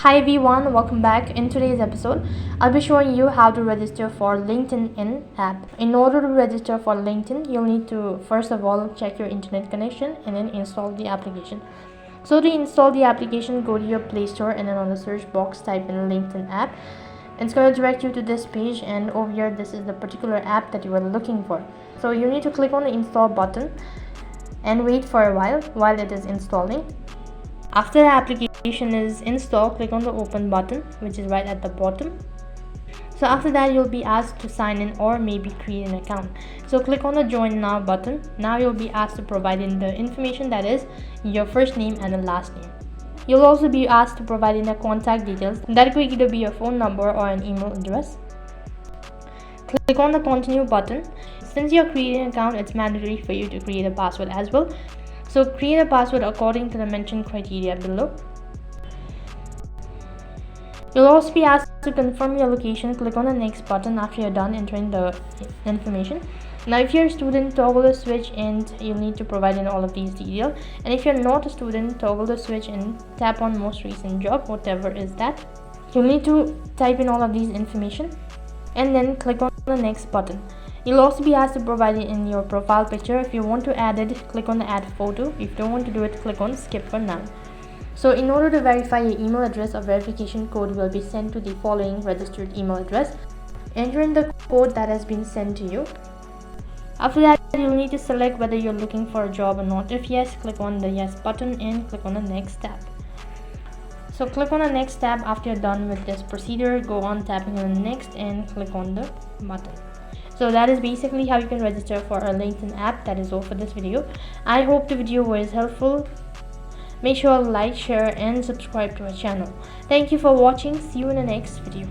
Hi everyone, welcome back. In today's episode, I'll be showing you how to register for LinkedIn in app. In order to register for LinkedIn, you'll need to first of all check your internet connection and then install the application. So to install the application, go to your Play Store and then on the search box type in LinkedIn app. It's going to direct you to this page, and over here this is the particular app that you are looking for. So you need to click on the install button and wait for a while it is installing. After the application is installed, click on the open button, which is right at the bottom. So after that, you'll be asked to sign in or maybe create an account. So click on the join now button. Now you'll be asked to provide in the information, that is your first name and the last name. You'll also be asked to provide in the contact details. That could either be your phone number or an email address. Click on the continue button. Since you're creating an account, it's mandatory for you to create a password as well. So create a password according to the mentioned criteria below. You'll also be asked to confirm your location. Click on the next button after you're done entering the information. Now if you're a student, toggle the switch and you'll need to provide in all of these details. And if you're not a student, toggle the switch and tap on most recent job, whatever is that. You'll need to type in all of these information and then click on the next button. You'll also be asked to provide it in your profile picture. If you want to add it, click on the add photo. If you don't want to do it, click on skip for now. So in order to verify your email address, a verification code will be sent to the following registered email address. Enter in the code that has been sent to you. After that, you'll need to select whether you're looking for a job or not. If yes, click on the yes button and click on the next tab. So click on the next tab. After you're done with this procedure, go on tapping on the next and click on the button. So that is basically how you can register for a LinkedIn app. That is all for this video. I hope the video was helpful. Make sure to like, share and subscribe to our channel. Thank you for watching. See you in the next video.